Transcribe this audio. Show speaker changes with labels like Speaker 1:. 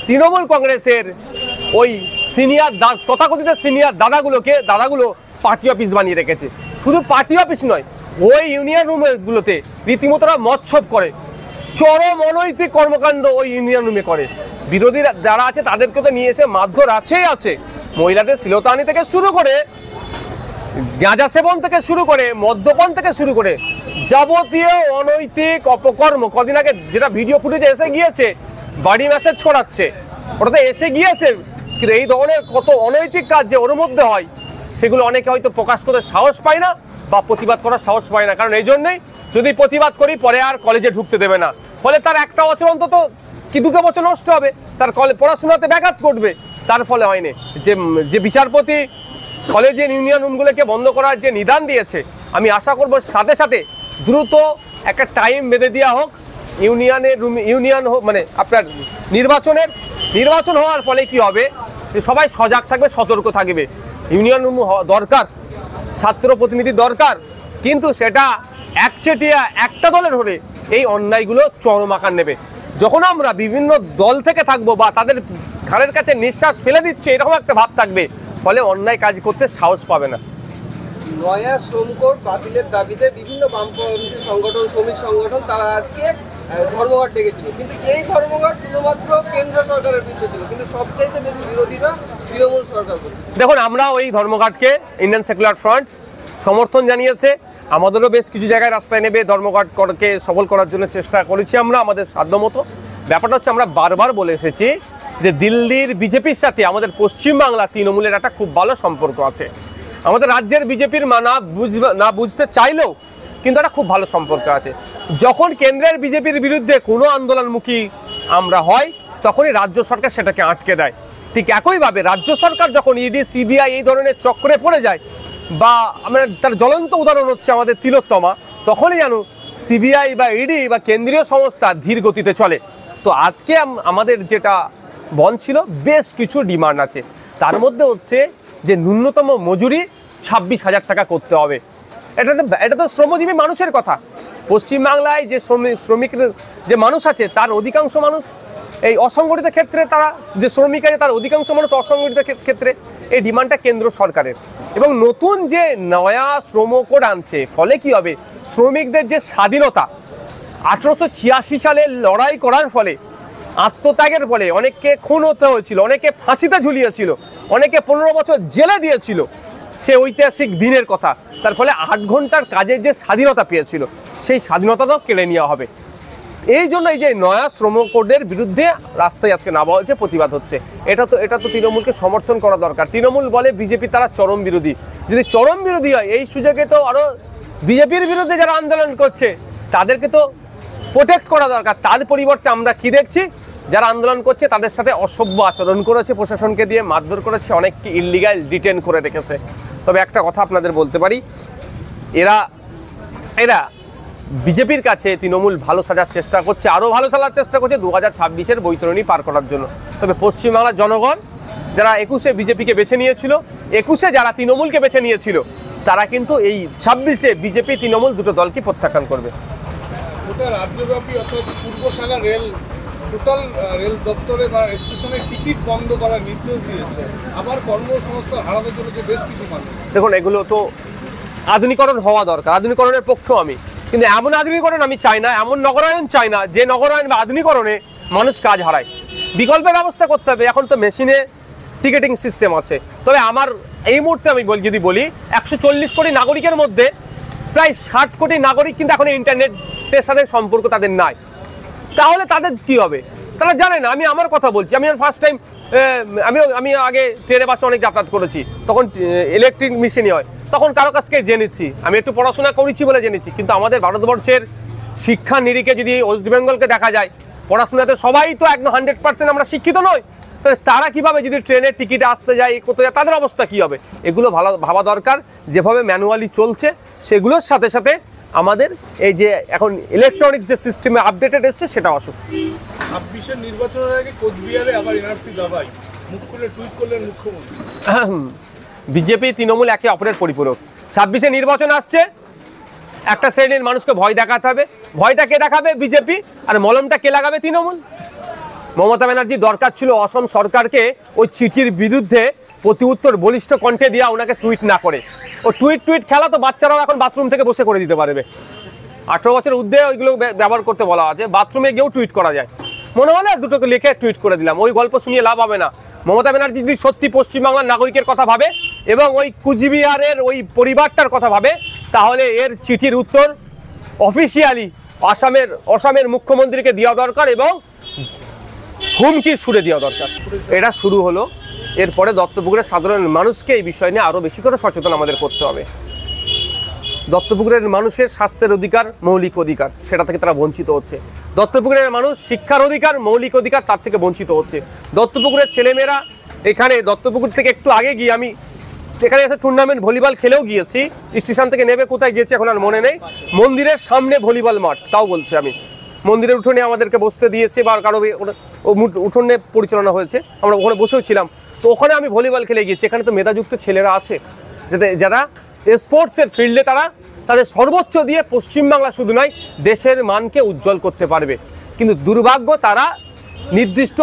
Speaker 1: তৃণমূল কংগ্রেসের ওই সিনিয়র তথাকথিত সিনিয়র দাদাগুলো পার্টি অফিস বানিয়ে রেখেছে। শুধু পার্টি অফিস নয়, ওই ইউনিয়ন রুমগুলোতে রীতিমতো মৎসব করে, চরম অনৈতিক কর্মকাণ্ড ওই ইউনিয়ন রুমে করে। বিরোধী যারা আছে তাদেরকে তো নিয়ে এসে মারধর আছে, মহিলাদের শ্লীলতাহানি থেকে শুরু করে, গাঁজা সেবন থেকে শুরু করে, মদ্যপান থেকে শুরু করে যাবতীয় অনৈতিক অপকর্ম। কদিন আগে যেটা ভিডিও ফুটেজে এসে গিয়েছে, বাড়ি মেসেজ ছড়াচ্ছে, ওটাতে এসে গিয়েছে, কিন্তু এই ধরনের কত অনৈতিক কাজ যে ওর মধ্যে হয় সেগুলো অনেকে হয়তো প্রকাশ করতে সাহস পায় না বা প্রতিবাদ করার সাহস পায় না। কারণ এই জন্যই যদি প্রতিবাদ করি পরে আর কলেজে ঢুকতে দেবে না, ফলে তার একটা বছর অন্তত কি 2 বছর নষ্ট হবে, তার পড়াশোনাতে ব্যাঘাত ঘটবে। তার ফলে হয়নি যে বিচারপতি কলেজের ইউনিয়ন রুমগুলোকে বন্ধ করার যে নিদান দিয়েছে, আমি আশা করব সাথে সাথে দ্রুত একটা টাইম বেঁধে দেওয়া হোক ইউনিয়ন মানে আপনার নির্বাচন হওয়ার ফলে কি হবে, সবাই সজাগ থাকবে, সতর্ক থাকবে। ইউনিয়ন রুম দরকার, ছাত্র প্রতিনিধি দরকার, কিন্তু সেটা একচেটিয়া একটা দলের হলে এই অন্যায়গুলো চরম আকার নেবে। যখন আমরা বিভিন্ন দল থেকে থাকবো বা তাদের ঘাড়ের কাছে নিঃশ্বাস ফেলে দিচ্ছে এরকম একটা ভাব থাকবে, ফলে অন্যায় কাজ করতে সাহস পাবে না।
Speaker 2: নয়া শ্রম কোড বাতিলের দাবিতে বিভিন্ন বামপন্থী সংগঠন, শ্রমিক সংগঠন তারা আজকে ধর্মঘট ডেকেছিল, কিন্তু এই ধর্মঘট শুধুমাত্র কেন্দ্র সরকারের বিরুদ্ধে ছিল, কিন্তু সবচাইতে বেশি বিরোধিতা তৃণমূল সরকার করছে।
Speaker 1: দেখুন, আমরা ওই ধর্মঘটকে ইন্ডিয়ান সেকুলার ফ্রন্ট সমর্থন জানিয়েছে, আমাদেরও বেশ কিছু জায়গায় রাস্তায় নেবে ধর্মঘটকে সফল করার জন্য চেষ্টা করেছি আমরা আমাদের সাধ্যমতো। ব্যাপারটা হচ্ছে আমরা বারবার বলে এসেছি যে দিল্লির বিজেপির সাথে আমাদের পশ্চিমবাংলা তৃণমূলের একটা খুব ভালো সম্পর্ক আছে। আমাদের রাজ্যের বিজেপির না বুঝতে চাইলেও কিন্তু একটা খুব ভালো সম্পর্ক আছে। যখন কেন্দ্রের বিজেপির বিরুদ্ধে কোনো আন্দোলনমুখী আমরা হয়, তখনই রাজ্য সরকার সেটাকে আটকে দেয়। ঠিক একইভাবে রাজ্য সরকার যখন ইডি, সিবিআই এই ধরনের চক্রে পড়ে যায়, বা আমরা তার জ্বলন্ত উদাহরণ হচ্ছে আমাদের তিলোত্তমা, তখনই যেন সিবিআই বা ইডি বা কেন্দ্রীয় সংস্থা ধীর গতিতে চলে। তো আজকে আমাদের যেটা বন্ধ ছিল, বেশ কিছু ডিমান্ড আছে, তার মধ্যে হচ্ছে যে ন্যূনতম মজুরি 26,000 টাকা করতে হবে। এটা তো শ্রমজীবী মানুষের কথা। পশ্চিমবাংলায় যে শ্রমিকদের যে মানুষ আছে তার অধিকাংশ মানুষ এই অসংগঠিত ক্ষেত্রে, তারা যে শ্রমিক আছে তার অধিকাংশ মানুষ অসংগঠিত ক্ষেত্রে। এই ডিমান্ডটা কেন্দ্র সরকারের, এবং নতুন যে নয়া শ্রম কোড আনছে, ফলে কি হবে, শ্রমিকদের যে স্বাধীনতা 1886 সালে লড়াই করার ফলে, আত্মত্যাগের ফলে অনেককে খুন হতে হয়েছিল, অনেকে ফাঁসিতে ঝুলিয়েছিল, অনেকে 15 বছর জেলে দিয়েছিল, সে ঐতিহাসিক দিনের কথা। তার ফলে 8 ঘন্টার কাজের যে স্বাধীনতা পেয়েছিল, সেই স্বাধীনতাটাও কেড়ে নেওয়া হবে। এই জন্য এই যে নয়া শ্রম কোডের বিরুদ্ধে রাস্তায় আজকে নামা হয়েছে, প্রতিবাদ হচ্ছে। এটা তো তৃণমূলকে সমর্থন করা দরকার। তৃণমূল বলে বিজেপি তারা চরম বিরোধী, যদি চরম বিরোধী হয় এই সুযোগে তো আরও বিজেপির বিরুদ্ধে যারা আন্দোলন করছে তাদেরকে তো প্রোটেক্ট করা দরকার। তার পরিবর্তে আমরা কি দেখছি, যারা আন্দোলন করছে তাদের সাথে অসভ্য আচরণ করেছে, প্রশাসনকে দিয়ে মারধর করেছে, অনেককে ইল্লিগাল ডিটেন করে রেখেছে। তবে একটা কথা আপনাদের বলতে পারি, এরা বিজেপির কাছে তৃণমূল ভালো সাজার চেষ্টা করছে, আরও ভালো সাজার চেষ্টা করছে 2026-এর বৈতরণী পার করার জন্য। তবে পশ্চিমবাংলার জনগণ যারা 21-এ বিজেপিকে বেছে নিয়েছিল, 21-এ যারা তৃণমূলকে বেছে নিয়েছিল, তারা কিন্তু এই 26-এ বিজেপি তৃণমূল দুটো দলকে প্রত্যাখ্যান করবে।
Speaker 3: রাজ্যব্যাপী অর্থাৎ পূর্বশালা টোটাল রেল দপ্তরে বা স্টেশনের টিকিট বন্ধ করার নির্দেশ দিয়েছে, আবার কর্মসংস্থান হারাতে চলেছে বেশ কিছু মানুষ।
Speaker 1: দেখুন, এগুলো তো আধুনিকরণ হওয়া দরকার, আধুনিকরণের পক্ষেও আমি, কিন্তু এমন আধুনিকরণ আমি চাই না, এমন নগরায়ন চাই না যে নগরায়ন বা আধুনিকরণে মানুষ কাজ হারায়। বিকল্পের ব্যবস্থা করতে হবে। এখন তো মেশিনে টিকিটিং সিস্টেম আছে। তবে আমার এই মুহূর্তে আমি যদি বলি, 140 কোটি নাগরিকের মধ্যে প্রায় 60 কোটি নাগরিক কিন্তু এখন ইন্টারনেটের সাথে সম্পর্ক তাদের নাই। তাহলে তাদের কি হবে, তারা জানে না। আমি আমার কথা বলছি, আমি ফার্স্ট টাইম আমি আগে ট্রেনে বাসে অনেক যাতায়াত করেছি, তখন ইলেকট্রিক মেশিনই হয়, তখন কারো কাছ থেকে জেনেছি, আমি একটু পড়াশোনা করেছি বলে জেনেছি। কিন্তু আমাদের ভারতবর্ষের শিক্ষা নিরিখে যদি ওয়েস্ট বেঙ্গলকে দেখা যায়, পড়াশোনাতে সবাই তো একদম 100% আমরা শিক্ষিত নই। তাহলে তারা কিভাবে যদি ট্রেনের টিকিটে আসতে যায়, করতে যায়, তাদের অবস্থা কী হবে, এগুলো ভালো ভাবা দরকার। যেভাবে ম্যানুয়ালি চলছে সেগুলোর সাথে সাথে আমাদের এই যে এখন ইলেকট্রনিক্স যে সিস্টেমে আপডেটেড এসছে সেটা আসুক।
Speaker 3: 26-এর নির্বাচনের আগে কোচবিহারে আবার এনআরসি দাবাই, মুখ খুলে টুইট করলেন মুখ্যমন্ত্রী।
Speaker 1: বিজেপি তৃণমূল একে অপরের পরিপূরক। 26-এ নির্বাচন আসছে, একটা শ্রেণীর মানুষকে ভয় দেখাতে হবে। ভয়টা কে দেখাবে? বিজেপি। আর মলমটা কে লাগাবে? তৃণমূল। মমতা ব্যানার্জি দরকার ছিল অসম সরকারকে ওই চিঠির বিরুদ্ধে প্রতি উত্তর বলিষ্ঠ কণ্ঠে দেওয়া, ওনাকে টুইট না করে। ও টুইট খেলা তো বাচ্চারাও এখন বাথরুম থেকে বসে করে দিতে পারবে। 18 বছরের ঊর্ধ্বে ওইগুলো ব্যবহার করতে বলা আছে, বাথরুমে গিয়েও টুইট করা যায়। মনে হলে দুটোকে লিখে টুইট করে দিলাম, ওই গল্প শুনিয়ে লাভ হবে না। মমতা ব্যানার্জি যদি সত্যি পশ্চিমবাংলার নাগরিকের কথা ভাবে এবং ওই কুচবিহারের ওই পরিবারটার কথা ভাবে, তাহলে এর চিঠির উত্তর অফিসিয়ালি অসমের মুখ্যমন্ত্রীকে দেওয়া দরকার এবং হুমকির সুরে দেওয়া দরকার। এটা শুরু হলো, এরপরে দত্তপুকুরের সাধারণ মানুষকে এই বিষয় নিয়ে আরও বেশি করে সচেতন আমাদের করতে হবে। দত্তপুকুরের মানুষের স্বাস্থ্যের অধিকার মৌলিক অধিকার, সেটা থেকে তারা বঞ্চিত হচ্ছে। দত্তপুকুরের মানুষ শিক্ষার অধিকার মৌলিক অধিকার, তার থেকে বঞ্চিত হচ্ছে। দত্তপুকুরের ছেলেমেয়েরা এখানে দত্তপুকুর থেকে একটু আগে গিয়ে আমি এখানে এসে টুর্নামেন্ট ভলিবল খেলেও গিয়েছি। স্টেশন থেকে নেমে কোথায় গিয়েছি এখন আর মনে নেই, মন্দিরের সামনে ভলিবল মাঠ, তাও বলছি আমি মন্দিরের উঠোনে আমাদেরকে বসতে দিয়েছে বা কারো উঠোনে পরিচালনা হয়েছে, আমরা ওখানে বসেও ছিলাম। তো ওখানে আমি ভলিবল খেলে গিয়েছি। এখানে তো মেধাযুক্ত ছেলেরা আছে যারা স্পোর্টসের ফিল্ডে তাদের সর্বোচ্চ দিয়ে পশ্চিমবাংলা শুধু নয় দেশের মানকে উজ্জ্বল করতে পারবে। কিন্তু দুর্ভাগ্য, তারা নির্দিষ্ট